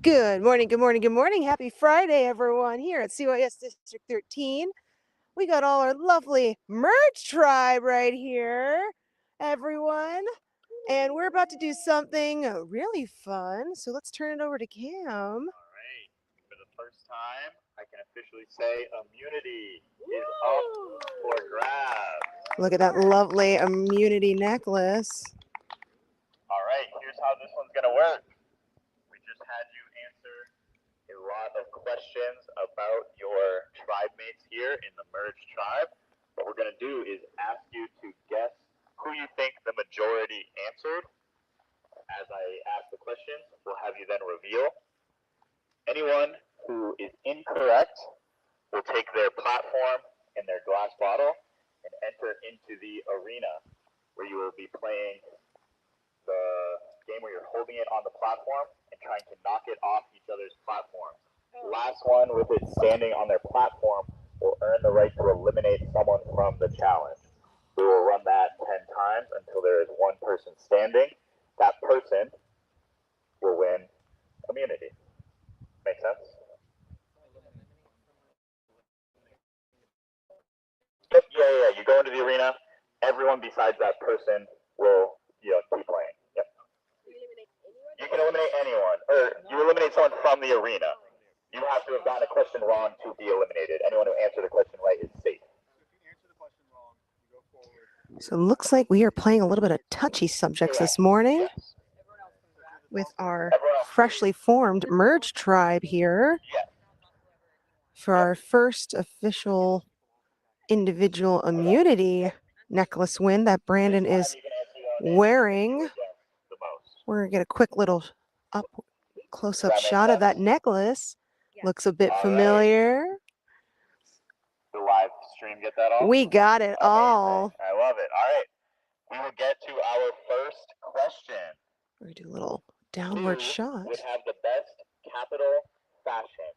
Good morning, good morning, good morning. Happy Friday, everyone, here at CYS District 13. We got all our lovely merge tribe right here, everyone. And we're about to do something really fun. So let's turn it over to Cam. All right. For the first time, I can officially say immunity is up for grabs. Look at that lovely immunity necklace. All right, here's how this one's going to work. We just had you answer a lot of questions about your tribe mates here in the merged tribe. What we're going to do is ask you to guess who you think the majority answered. As I ask the questions, we'll have you then reveal. Anyone who is incorrect will take their platform and their glass bottle and enter into the arena where you will be playing the game where you're holding it on the platform and trying to knock it off each other's platforms. Last one with it standing on their platform will earn the right to eliminate someone from the challenge. We will run that 10 times until there is one person standing. That person will win immunity. Make sense? Yep, yeah. You go into the arena. Everyone besides that person will, keep playing. Yep. You can eliminate anyone, or you eliminate someone from the arena. You have to have gotten a question wrong to be eliminated. Anyone who answered the question right is safe. So it looks like we are playing a little bit of touchy subjects this morning with our freshly formed merge tribe here for our first official individual immunity necklace win that Brandon is wearing. We're going to get a quick little close-up shot of that necklace. Looks a bit familiar. The live stream get that all? We got it all. I love it. All right. We will get to our first question. We're going to do a little downward shot. Who would have the best capital fashion?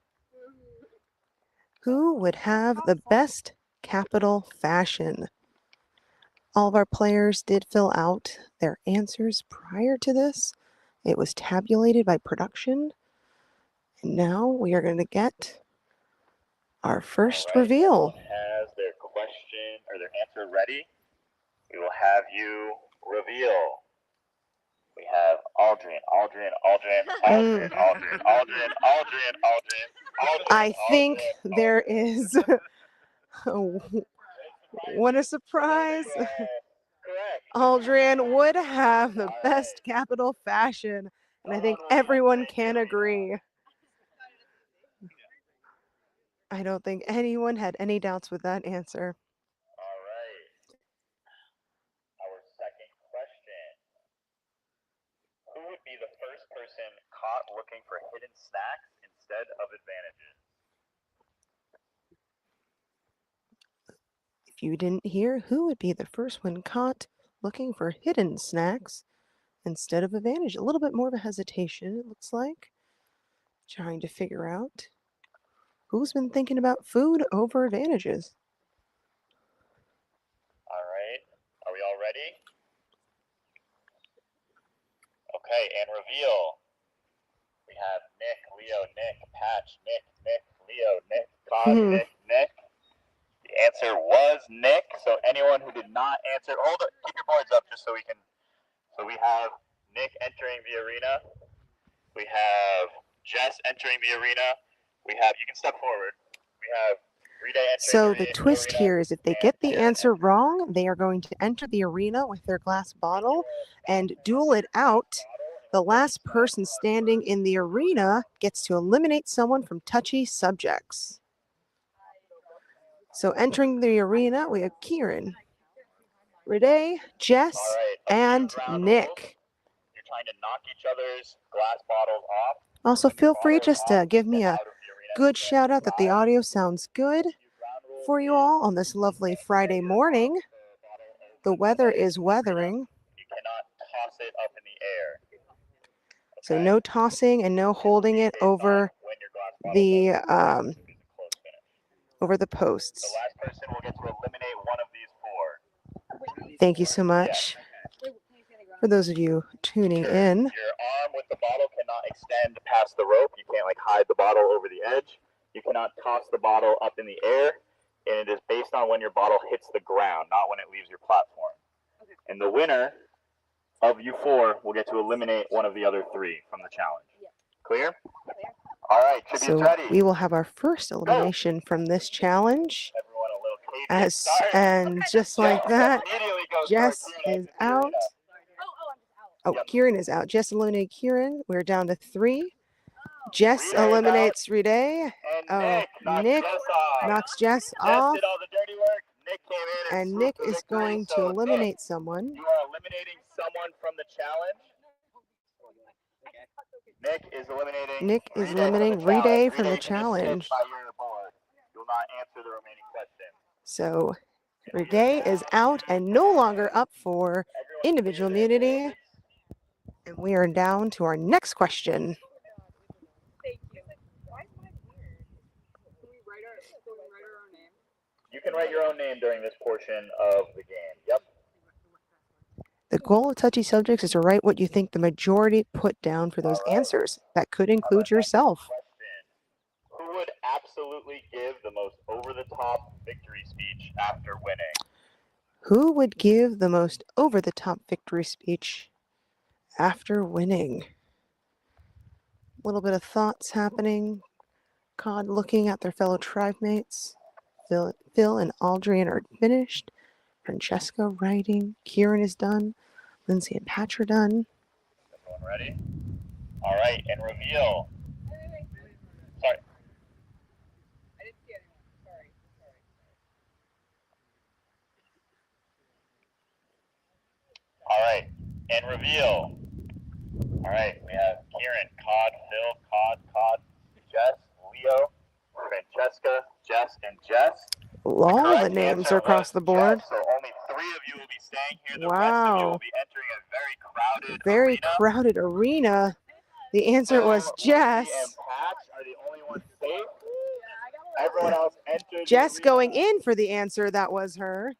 Who would have the best capital fashion? All of our players did fill out their answers prior to this. It was tabulated by production. And now we are going to get our first reveal. Everyone has their question or their answer ready. We will have you reveal. We have Aldrin. I think there is what a surprise. Aldrin would have the best capital fashion, and I think everyone can agree. I don't think anyone had any doubts with that answer. All right. Our second question. Who would be the first person caught looking for hidden snacks instead of advantages? If you didn't hear, who would be the first one caught looking for hidden snacks instead of advantage? A little bit more of a hesitation, it looks like. Trying to figure out who's been thinking about food over advantages. All right. Are we all ready? Okay, and reveal. We have Nick, Leo, Nick, Patch, Nick, Leo, Nick, Todd, Nick. The answer was Nick. So anyone who did not answer, hold it, keep your boards up just so we can. So we have Nick entering the arena. We have Jess entering the arena. We have, you can step forward. We have Rita entering So the twist here is if they get the answer wrong, they are going to enter the arena with their glass bottle and duel it out. The last person standing in the arena gets to eliminate someone from touchy subjects. So entering the arena, we have Kieran, Rede, Jess, and Nick. You're trying to knock each other's glass bottles off. Also, feel free just to give me a good shout out that the audio sounds good for you all on this lovely Friday morning. The weather is weathering. You cannot toss it up in the air. So no tossing and no holding it over the posts. The last person will get to eliminate one of these four. Thank you so much. For those of you tuning in. Your arm with the bottle cannot extend past the rope. You can't like hide the bottle over the edge. You cannot toss the bottle up in the air, and it is based on when your bottle hits the ground, not when it leaves your platform. Okay. And the winner of you four will get to eliminate one of the other three from the challenge. Yeah. Clear? Clear. All right, so ready. We will have our first elimination from this challenge. And just like that, Jess is out. Oh, Kieran is out. Jess eliminated Kieran. We're down to 3. Jess eliminates Ride. Oh, Nick knocks Jess off. And Nick is going to eliminate someone. You are eliminating someone from the challenge. Nick is eliminating Ride from the challenge. You will not answer the remaining questions. So Ride is out and no longer up for individual immunity. And we are down to our next question. You can write your own name during this portion of the game. Yep. The goal of touchy subjects is to write what you think the majority put down for those answers. That could include yourself. Who would absolutely give the most over-the-top victory speech after winning? Who would give the most over-the-top victory speech after winning? A little bit of thoughts happening. Cod looking at their fellow tribe mates. Phil and Aldrian are finished. Francesca writing. Kieran is done. Lindsay and Patch are done. Everyone ready? All right, and reveal. Sorry. I didn't see anyone. Sorry. All right, and reveal. All right, we have Kieran, Cod, Phil, Cod, Jess, Leo, Francesca, Jess, and Jess. All the names are across the board. So only 3 of you will be staying here. The rest of you will be entering a very crowded arena. The answer was Jess. And Patch are the only ones safe. Everyone else entered. Jess going in for the answer. That was her.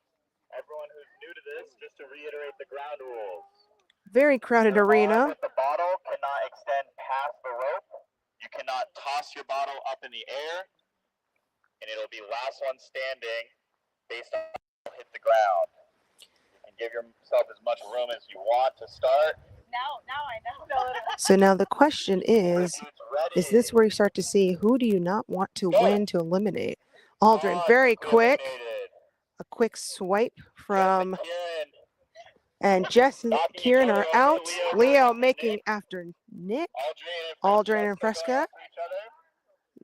Everyone who's new to this, just to reiterate the ground rules. Very crowded arena. The bottle cannot extend past the rope. You cannot toss your bottle up in the air. And it'll be last one standing based on how it hit the ground. You can give yourself as much room as you want to start. Now I know. So now the question is this where you start to see who do you not want to win to eliminate? Aldrin, very quick. A quick swipe from, and Jess and Kieran are out. Leo making after Nick. Aldrin and Fresca.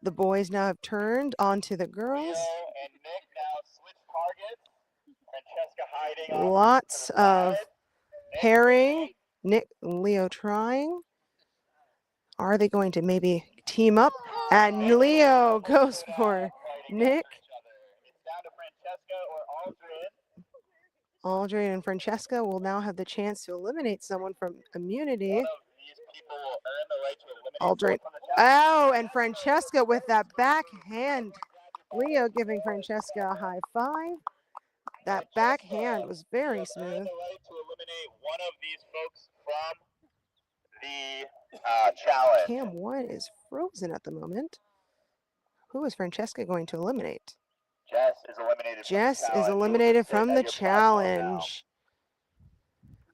The boys now have turned onto the girls. Lots of pairing. Nick, Leo trying. Are they going to maybe team up? And Leo goes for Nick. Aldrin and Francesca will now have the chance to eliminate someone from immunity. Aldrin. Oh, and Francesca with that backhand. Leo giving Francesca a high 5. That backhand was very smooth. To eliminate one of these folks from the challenge. Cam 1 is frozen at the moment. Who is Francesca going to eliminate? Jess is eliminated. Jess is eliminated from the challenge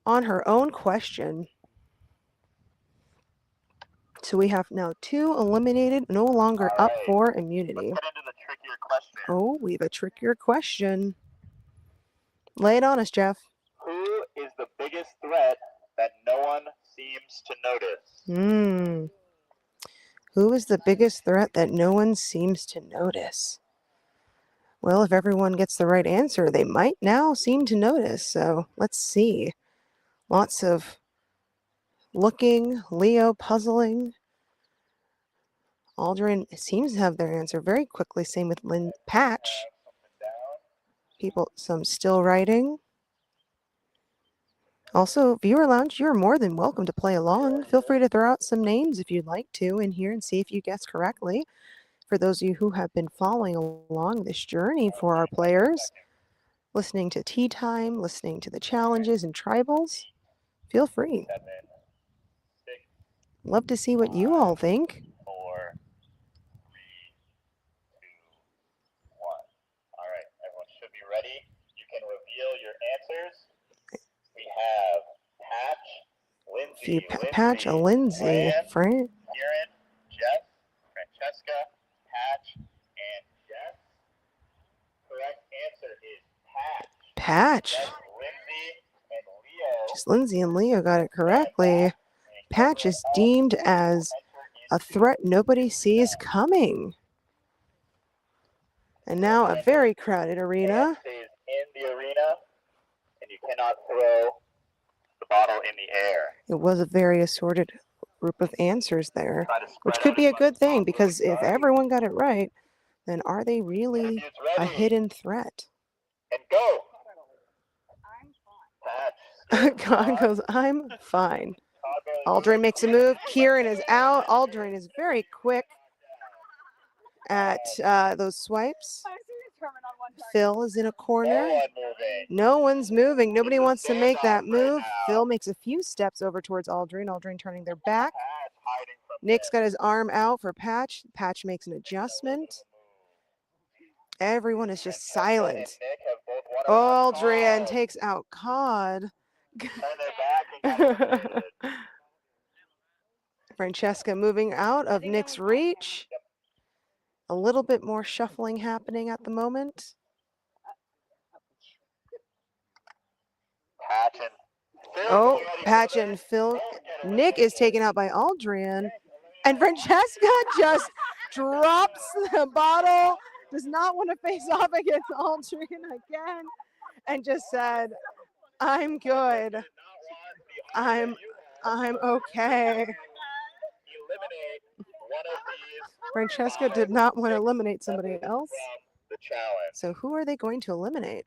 on her own question. So we have now 2 eliminated, no longer up for immunity. Let's get into the trickier question. Oh, we have a trickier question. Lay it on us, Jeff. Who is the biggest threat that no one seems to notice? Who is the biggest threat that no one seems to notice? Well, if everyone gets the right answer, they might now seem to notice. So let's see. Lots of looking, Leo puzzling. Aldrin seems to have their answer very quickly. Same with Patch. People, some still writing. Also, Viewer Lounge, you're more than welcome to play along. Feel free to throw out some names if you'd like to in here and see if you guess correctly. For those of you who have been following along this journey for our players, listening to Tea Time, listening to the challenges and tribals, feel free. Love to see what you all think. 4, 3, 2, 1. All right, everyone should be ready. You can reveal your answers. We have Patch, Lindsay, Patch, Lindsay, Fran, Kieran, Jeff, Francesca, Patch, and Jeff. Correct answer is Patch. Patch. Just Lindsay and Leo. Just Lindsay and Leo got it correctly. Patch is deemed as a threat nobody sees coming. And now a very crowded arena. Stays in the arena, and you cannot throw the bottle in the air. It was a very assorted group of answers there, which could be a good thing, because if everyone got it right, then are they really a hidden threat? And go! I'm fine. God goes, I'm fine. Aldrin makes a move. Kieran is out. Aldrin is very quick at those swipes. Phil is in a corner. No one's moving. Nobody wants to make that move. Phil makes a few steps over towards Aldrin. Aldrin turning their back. Nick's got his arm out for Patch. Patch makes an adjustment. Everyone is just silent. Aldrin takes out Cod. Francesca moving out of Nick's reach. A little bit more shuffling happening at the moment. Oh, Patch and Phil. Nick is taken out by Aldrin. And Francesca just drops the bottle. Does not want to face off against Aldrin again. And just said, I'm good. I'm okay. Francesca did not want to eliminate somebody else. So who are they going to eliminate?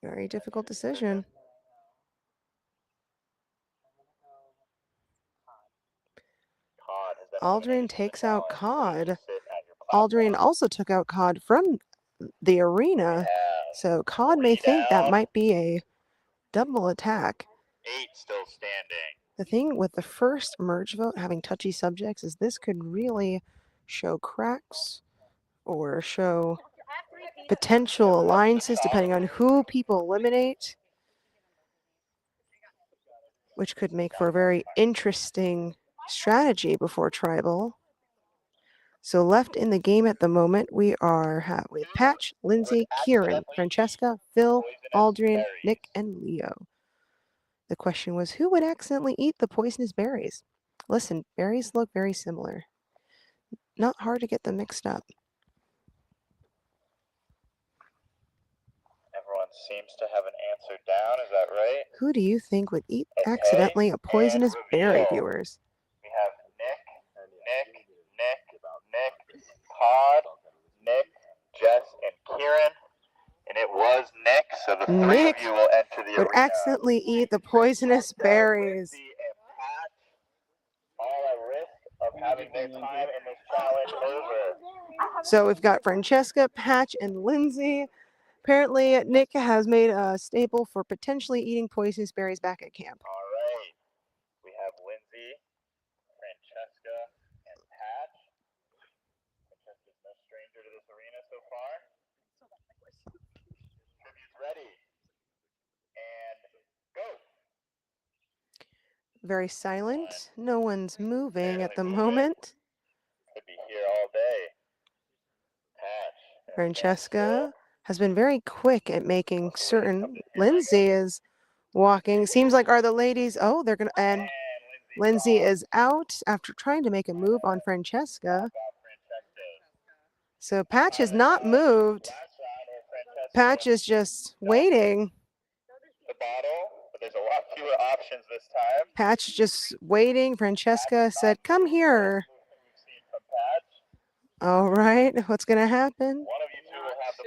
Very difficult decision. Aldrin takes out Cod. Aldrin also took out Cod from the arena. So Cod may think that might be a double attack. 8 still standing. The thing with the first merge vote having touchy subjects is this could really show cracks or show potential alliances depending on who people eliminate, which could make for a very interesting strategy before Tribal. So left in the game at the moment, we are with Patch, Lindsay, Kieran, Francesca, Phil, Aldrin, Nick, and Leo. The question was, who would accidentally eat the poisonous berries? Listen, berries look very similar. Not hard to get them mixed up. Everyone seems to have an answer down, is that right? Who do you think would eat accidentally a poisonous berry, viewers? We have Nick, Cod, Nick, Jess, and Kieran. And it was Nick, so the three of you will enter the would arena. Accidentally eat the poisonous berries. All at risk of having their time in this challenge over. So we've got Francesca, Patch, and Lindsay. Apparently, Nick has made a staple for potentially eating poisonous berries back at camp. All right. We have Lindsay, Francesca, and Patch. Francesca's no stranger to this arena so far. Tributes ready. And go. Very silent. No one's moving at the moment. Could be here all day. Patch. Francesca has been very quick at making certain. Lindsay is walking. Seems like are the ladies. Oh, they're going to. And Lindsay is out after trying to make a move on Francesca. So Patch has not moved. Patch is just waiting. The bottle, but there's a lot fewer options this time. Patch just waiting. Francesca said, come here. All right, what's going to happen?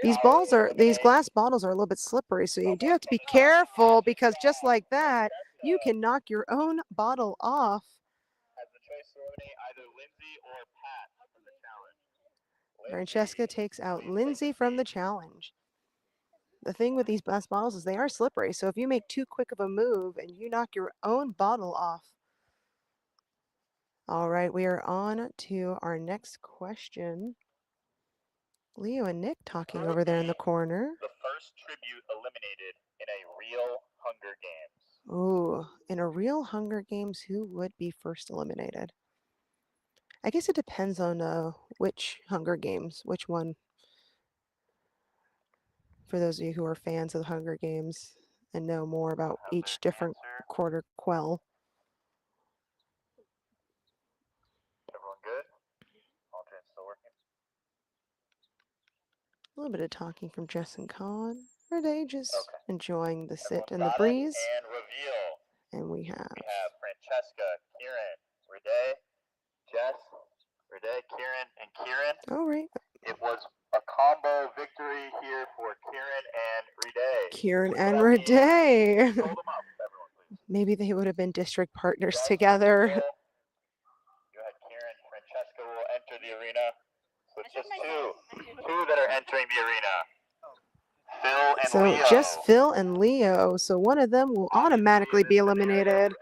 These glass bottles are a little bit slippery, so you do have to be careful because just like that, you can knock your own bottle off. Has the choice to eliminate either Lindsay or Pat from the challenge. Francesca takes out Lindsay from the challenge. The thing with these glass bottles is they are slippery, so if you make too quick of a move and you knock your own bottle off. All right, we are on to our next question. Leo and Nick talking over there in the corner. The first tribute eliminated in a real Hunger Games. Ooh, in a real Hunger Games, who would be first eliminated? I guess it depends on which Hunger Games, which one. For those of you who are fans of the Hunger Games and know more about each different quarter quell. Everyone good? Aldrin's still working. A little bit of talking from Jess and Colin. Are they just enjoying the sit Everyone's and the got it? breeze? And reveal. And we We have have Francesca, Kieran, Rede, Jess, Rede, Kieran, and Kieran. all right. It was a combo victory here for Kieran and Rede. Kieran What and that means- Rede. Hold them up, everyone, please. Maybe they would have been district partners Jess, together. reveal. Go ahead, Kieran. Francesca will enter the arena. So it's just two that are entering the arena. Phil and So Leo. just Phil and Leo. So one of them will automatically be eliminated. Whoever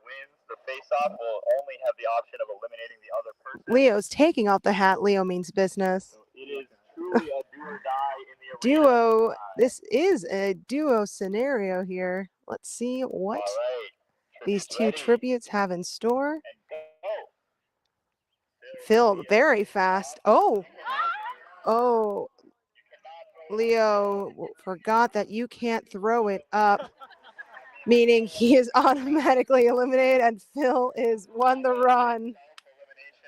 wins the face-off will only have the option of eliminating the other person. Leo's taking off the hat. Leo means business. So it is truly a do or die in the arena. Duo. This is a duo scenario here. Let's see what All right. these Tributes two ready. tributes have in store. And go. Phil very fast. Oh, Leo forgot that you can't throw it up, meaning he is automatically eliminated and Phil is won the run.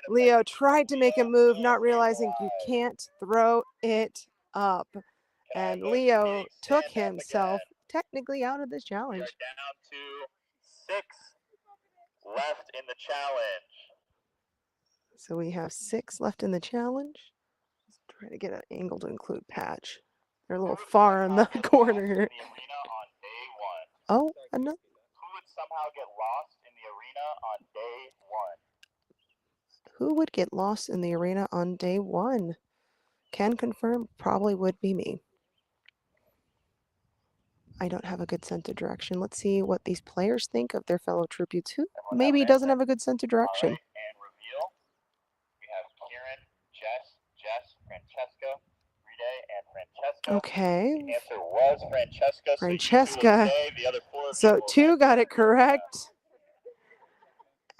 Leo tried to make a move, not realizing you can't throw it up. And Leo took himself technically out of this We are challenge. down to 6 left in the challenge. So we have 6 left in the challenge. Let's try to get an angle to include Patch. They're a little far in the corner here. In the arena on day 1. Oh, another. Who would somehow get lost in the arena on day 1? Who would get lost in the arena on day 1? Can confirm, probably would be me. I don't have a good sense of direction. Let's see what these players think of their fellow tributes. Who maybe doesn't have a good sense of direction. All right, and reveal. We have Kieran, Jess, Francesca, Rede, and Francesca. Okay. The answer was Francesca. Francesca. So, you two will stay, the other 4 of So you will 2 got enter it correct.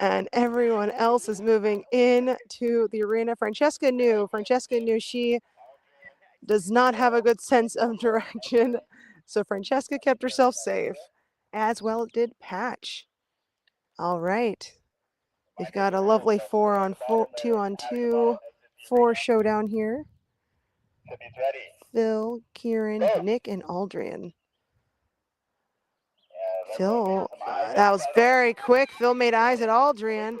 And everyone else is moving into the arena. Francesca knew she does not have a good sense of direction. So Francesca kept herself safe, as well did Patch. All right. We've got a lovely 4-on-4, 2-on-2, 4 showdown here. Tributes ready. Phil, Kieran, Nick, and Aldrin. Yeah, Phil, that was very quick. Phil made eyes at Aldrin.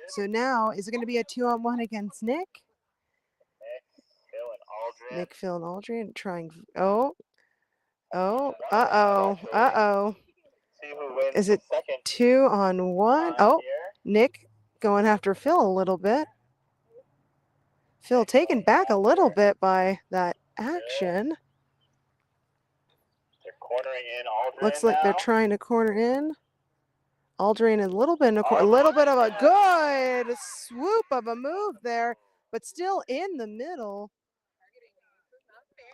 So now, is it going to be a 2-on-1 against Nick? Nick, Phil, and Aldrin trying. Uh-oh. See who wins Is it the second 2-on-1? Oh, here. Nick going after Phil a little bit. Phil taken back a little bit by that action. They're cornering in Aldrin. Looks like they're now. trying to corner in. Aldrin a little bit in the corner. A little bit of a good swoop of a move there, but still in the middle.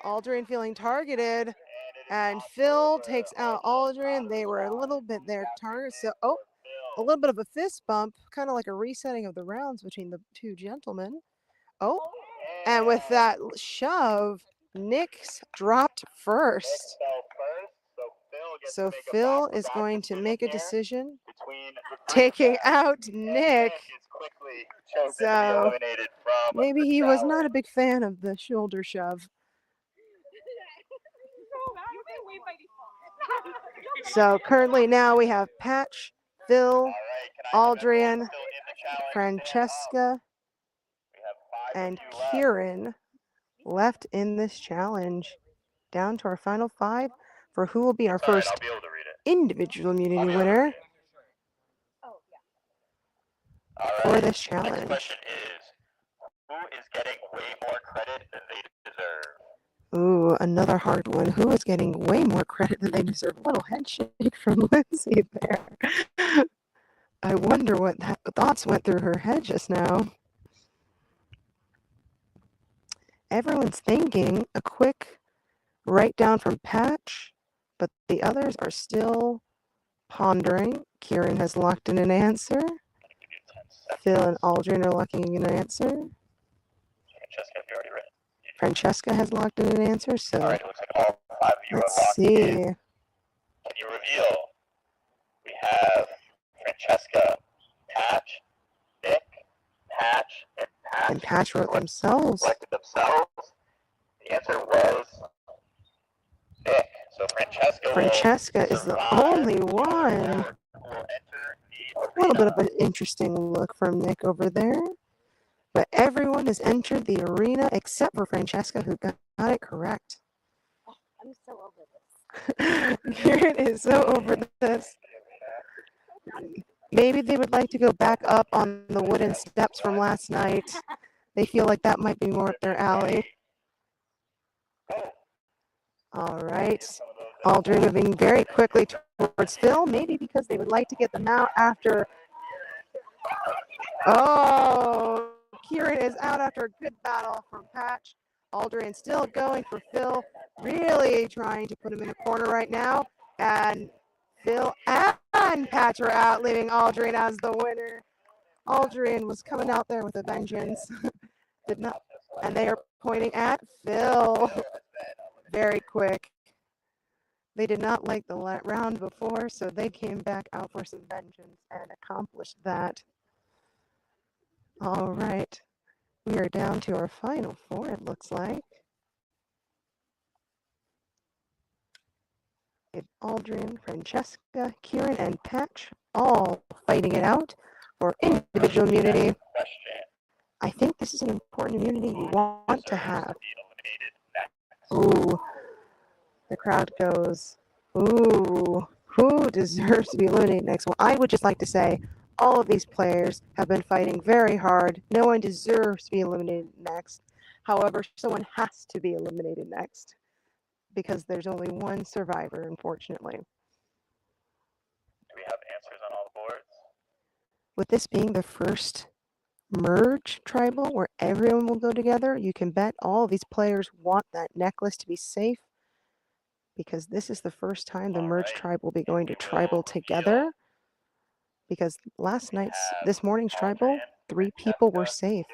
Aldrin feeling targeted, and Phil takes out Aldrin. They were a little bit there targeted. So, a little bit of a fist bump, kind of like a resetting of the rounds between the two gentlemen. Oh, and with that shove, Nick's dropped first. So Phil is going to make a decision, taking out Nick. So maybe he was not a big fan of the shoulder shove. So currently now we have Patch, Phil, Aldrin, Francesca, and Kieran left in this challenge. Down to our final 5 for who will be our first individual immunity winner for this challenge. Next question is, who is getting way more credit than they deserve? Ooh, another hard one. Who is getting way more credit than they deserve? A little head shake from Lindsay there. I wonder what thoughts went through her head just now. Everyone's thinking a quick write down from Patch, but the others are still pondering. Kieran has locked in an answer. Phil and Aldrin are locking in an answer. Francesca, have you already written? Francesca has locked in an answer, so All right, it looks like all 5 of you are let's locked see. in. Can you reveal? We have Francesca, Patch, Nick, Patch, And Patch wrote themselves. Selected themselves. The answer was Nick. So Francesca is the only one. A little bit of an interesting look from Nick over there. But everyone has entered the arena except for Francesca, who got it correct. Oh, I'm so over this. Kieran is so over this. Maybe they would like to go back up on the wooden steps from last night. They feel like that might be more up their alley. All right. Aldrin moving very quickly towards Phil, maybe because they would like to get them out after. Oh, Kieran is out after a good battle from Patch. Aldrin still going for Phil, really trying to put him in a corner right now. And Phil and Patch are out, leaving Aldrin as the winner. Aldrin was coming out there with a vengeance. Did not, and they are pointing at Phil. Very quick. They did not like the round before, so they came back out for some vengeance and accomplished that. All right. We are down to our final 4, it looks like. It's Aldrin, Francesca, Kieran, and Patch all fighting it out for individual immunity. I think this is an important immunity you want to have. Ooh, the crowd goes, ooh, who deserves to be eliminated next? Well, I would just like to say all of these players have been fighting very hard. No one deserves to be eliminated next. However, someone has to be eliminated next because there's only one survivor, unfortunately. Do we have answers on all the boards? With this being the first merge tribal where everyone will go together, you can bet all of these players want that necklace to be safe because this is the first time the merge tribe will be going to tribal together. Because this morning's tribal, 3 people were safe.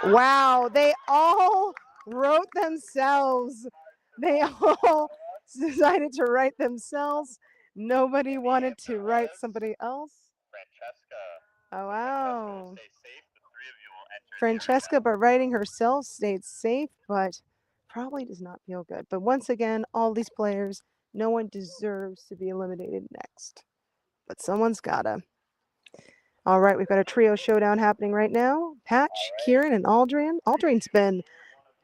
Wow, they all wrote themselves. They all decided to write themselves. Nobody wanted to write somebody else. Oh, wow. Francesca, by writing herself, stayed safe, but probably does not feel good. But once again, all these players, no one deserves to be eliminated next. But someone's gotta. All right, we've got a trio showdown happening right now. Patch, Kieran, and Aldrin. Aldrin's been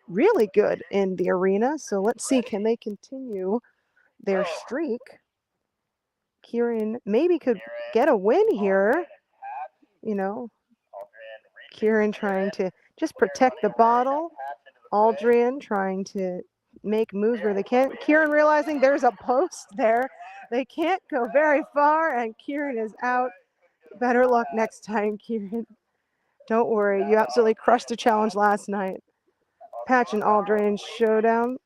really good in the arena, so let's see, can they continue their streak? Kieran maybe could get a win here. You know, Kieran trying to just protect the bottle. Aldrin trying to make moves where they can. Kieran realizing there's a post there. They can't go very far, and Kieran is out. Better luck next time, Kieran. Don't worry, you absolutely crushed the challenge last night. Patch and Aldrin showdown.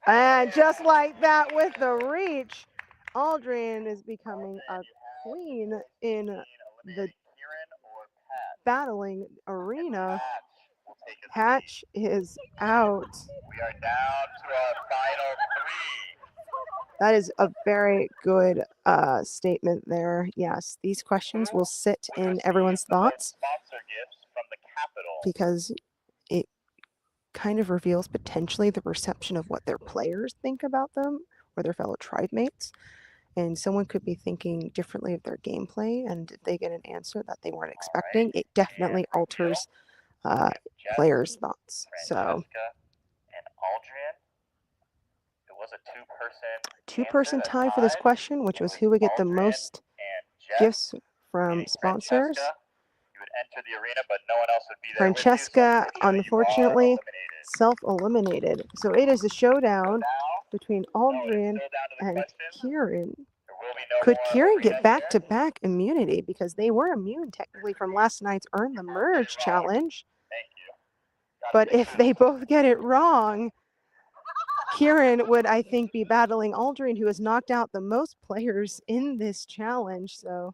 And just like that with the reach, Aldrin is becoming a queen in the battling arena. Patch is out. We are down to our final 3. That is a very good statement there. Yes, these questions will sit in everyone's thoughts because it kind of reveals potentially the perception of what their players think about them or their fellow tribe mates. And someone could be thinking differently of their gameplay, and if they get an answer that they weren't expecting, it definitely alters players' thoughts. So, and Aldrin, it was a two-person tie for this question, which was who would get the most gifts from sponsors. enter the arena, but no one else would be there with you, so Francesca, unfortunately, you are unfortunately, eliminated. self-eliminated. So it is a So showdown now, between no, it is Aldrin still down to the and questions. Kieran. There will be no Could more Kieran arena get back to here. back immunity? Because they were immune technically from last night's Earn the Merge challenge. Thank you. Gotta But fix if they this. both get it wrong, Kieran would, I think, be battling Aldrin, who has knocked out the most players in this challenge. So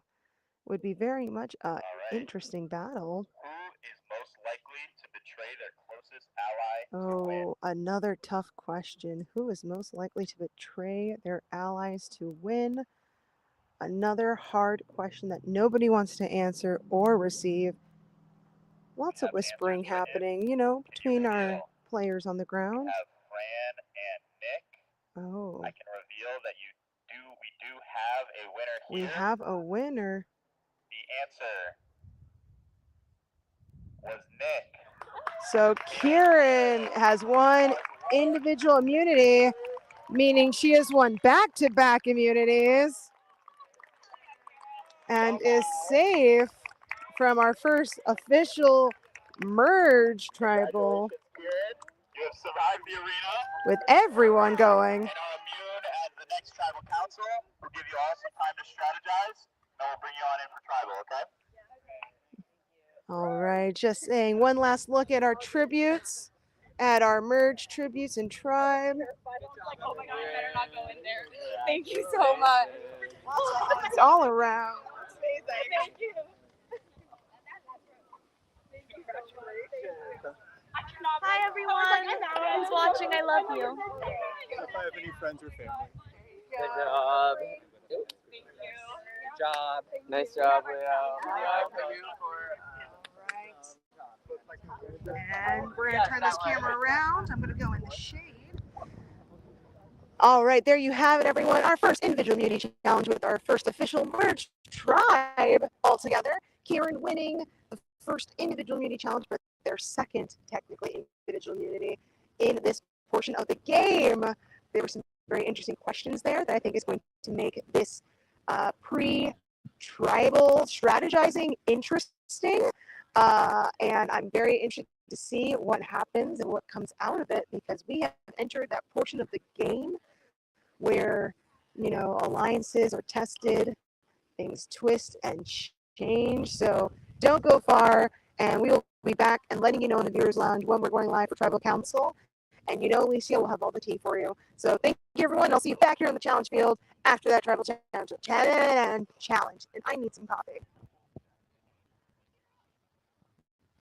would be very much a All right. interesting battle. Who is most likely to betray their closest ally to win? Oh, another tough question. Who is most likely to betray their allies to win? Another hard question that nobody wants to answer or receive. Lots of Have whispering answers with you? happening, Can you between our reveal? players on the We ground. have Fran and Nick. Oh, I can reveal that we do have a winner we here. have a winner. The answer was Nick. So Kieran has won individual immunity, meaning she has won back-to-back immunities and is safe from our first official merge tribal Congratulations, Kieran. You have survived the arena with everyone going. and are immune as the next tribal council. We'll give you all some time to strategize, and we'll bring you on in for tribal, okay? All right, just saying one last look at our tributes, at our merge tributes and tribe. Like, oh my god, I better not go in there. Thank you so much. It's all around. Thank you. Hi everyone. Who's watching? I love you. If I have any friends or family. Good job. Good job. Nice job, Leo. And we're going to turn this camera around. I'm going to go in the shade. All right, there you have it, everyone. Our first individual immunity challenge with our first official merge tribe all together. Kieran winning the first individual immunity challenge, but their second, technically, individual immunity in this portion of the game. There were some very interesting questions there that I think is going to make this pre-tribal strategizing interesting. And I'm very interested to see what happens and what comes out of it, because we have entered that portion of the game where, alliances are tested, things twist and change. So don't go far, and we will be back and letting you know in the viewers lounge when we're going live for tribal council. And Alicia will have all the tea for you. So thank you, everyone. I'll see you back here on the challenge field after that tribal challenge. And I need some coffee.